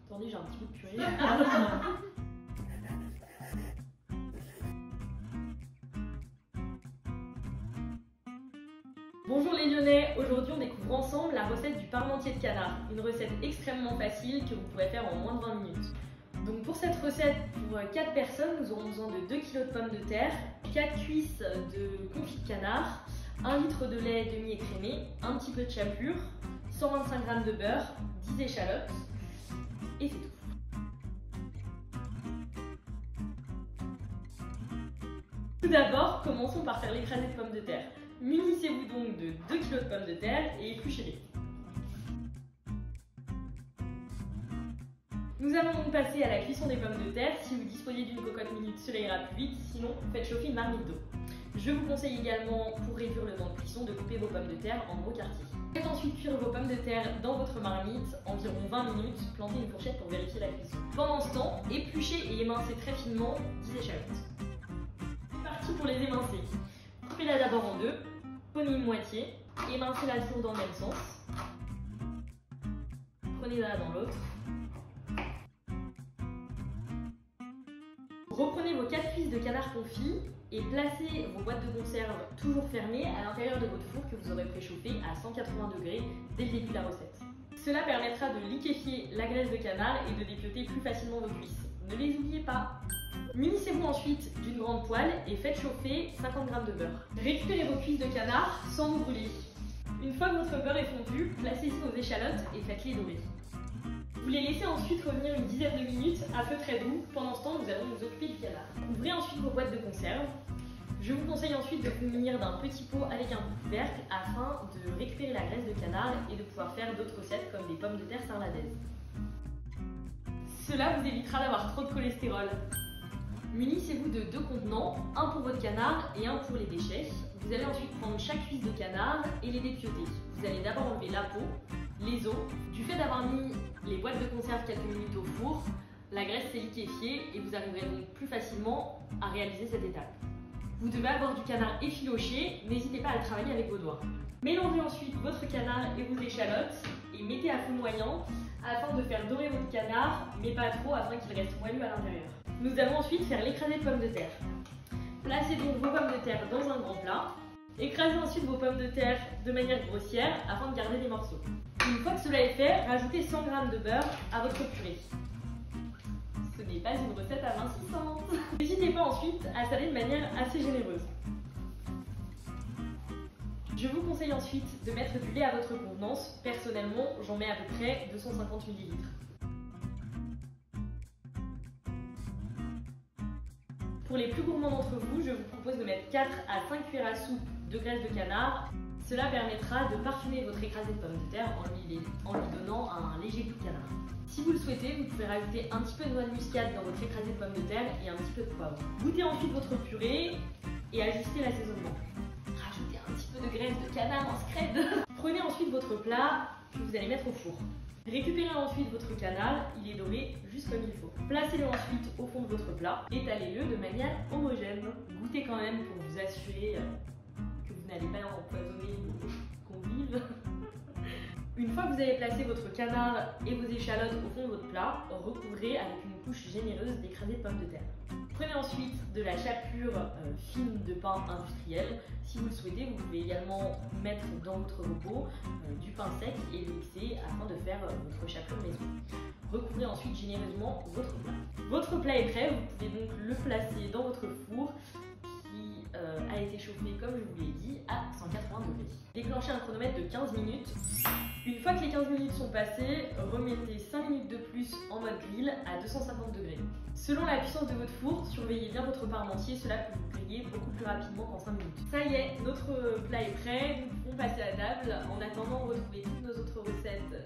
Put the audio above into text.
Attendez, j'ai un petit bout de purée. Bonjour les Lyonnais, aujourd'hui on découvre ensemble la recette du parmentier de canard, une recette extrêmement facile que vous pouvez faire en moins de 20 minutes. Donc pour cette recette, pour 4 personnes, nous aurons besoin de 2 kg de pommes de terre, 4 cuisses de confit de canard, 1 litre de lait demi-écrémé, un petit peu de chapelure, 125 g de beurre, 10 échalotes, et c'est tout. Tout d'abord, commençons par faire l'écrasé de pommes de terre. Munissez-vous donc de 2 kg de pommes de terre et épluchez-les. Nous allons donc passer à la cuisson des pommes de terre. Si vous disposez d'une cocotte minute, cela ira plus vite, sinon faites chauffer une marmite d'eau. Je vous conseille également, pour réduire le temps de cuisson, de couper vos pommes de terre en gros quartiers. Faites ensuite cuire vos pommes de terre dans votre marmite, environ 20 minutes, plantez une fourchette pour vérifier la cuisson. Pendant ce temps, épluchez et émincez très finement 10 échalotes. C'est parti pour les émincer. Coupez-la d'abord en deux, prenez une moitié, émincez-la toujours dans le même sens. Prenez-la dans l'autre. Reprenez vos 4 cuisses de canard confit et placez vos boîtes de conserve toujours fermées à l'intérieur de votre four que vous aurez préchauffé à 180 degrés dès le début de la recette. Cela permettra de liquéfier la graisse de canard et de dépioter plus facilement vos cuisses. Ne les oubliez pas. Munissez-vous ensuite d'une grande poêle et faites chauffer 50 g de beurre. Récupérez vos cuisses de canard sans vous brûler. Une fois que votre beurre est fondu, placez-y vos échalotes et faites-les dorer. Vous les laissez ensuite revenir une dizaine de minutes à feu très doux. Pendant ce temps, nous allons nous occuper du canard. Ouvrez ensuite vos boîtes de conserve. Je vous conseille ensuite de vous munir d'un petit pot avec un couvercle afin de récupérer la graisse de canard et de pouvoir faire d'autres recettes comme des pommes de terre sarladaises. Cela vous évitera d'avoir trop de cholestérol. Munissez-vous de 2 contenants, un pour votre canard et un pour les déchets. Vous allez ensuite prendre chaque cuisse de canard et les dépioter. Vous allez d'abord enlever la peau, les os. Du fait d'avoir mis les boîtes de conserve quelques minutes au four, la graisse s'est liquéfiée et vous arriverez donc plus facilement à réaliser cette étape. Vous devez avoir du canard effiloché, n'hésitez pas à le travailler avec vos doigts. Mélangez ensuite votre canard et vos échalotes et mettez à feu moyen afin de faire dorer votre canard, mais pas trop afin qu'il reste moelleux à l'intérieur. Nous allons ensuite faire l'écrasé de pommes de terre. Placez donc vos pommes de terre dans un grand plat. Écrasez ensuite vos pommes de terre de manière grossière afin de garder les morceaux. Une fois que cela est fait, rajoutez 100 g de beurre à votre purée. Ce n'est pas une recette amincissante. N'hésitez pas ensuite à saler de manière assez généreuse. Je vous conseille ensuite de mettre du lait à votre convenance. Personnellement, j'en mets à peu près 250 ml. Pour les plus gourmands d'entre vous, je vous propose de mettre 4 à 5 cuillères à soupe de graisse de canard. Cela permettra de parfumer votre écrasé de pommes de terre en lui donnant un léger goût de canard. Si vous le souhaitez, vous pouvez rajouter un petit peu de noix de muscade dans votre écrasé de pommes de terre et un petit peu de poivre. Goûtez ensuite votre purée et ajustez l'assaisonnement. Rajoutez un petit peu de graisse de canard en scred. Prenez ensuite votre plat que vous allez mettre au four. Récupérez ensuite votre canard, il est doré juste comme il faut. Placez-le ensuite au fond de votre plat, étalez-le de manière homogène. Goûtez quand même pour vous assurer que vous n'allez pas empoisonner vos convives. Une fois que vous avez placé votre canard et vos échalotes au fond de votre plat, recouvrez avec une couche généreuse d'écrasé de pommes de terre. Prenez ensuite de la chapelure fine de pain industriel. Si vous le souhaitez, vous pouvez également mettre dans votre repos du pain sec et le mixer afin de faire votre chapelure maison. Recouvrez ensuite généreusement votre plat. Votre plat est prêt, vous pouvez donc le placer dans votre four qui a été chauffé, comme je vous l'ai dit, à 180 degrés. Déclenchez un chronomètre de 15 minutes. Une fois que les 15 minutes sont passées, remettez 5 minutes de plus en mode grill à 250 degrés. Selon la puissance de votre four, surveillez bien votre parmentier, cela peut vous griller beaucoup plus rapidement qu'en 5 minutes. Ça y est, notre plat est prêt, nous pouvons passer à table. En attendant, retrouvez toutes nos autres recettes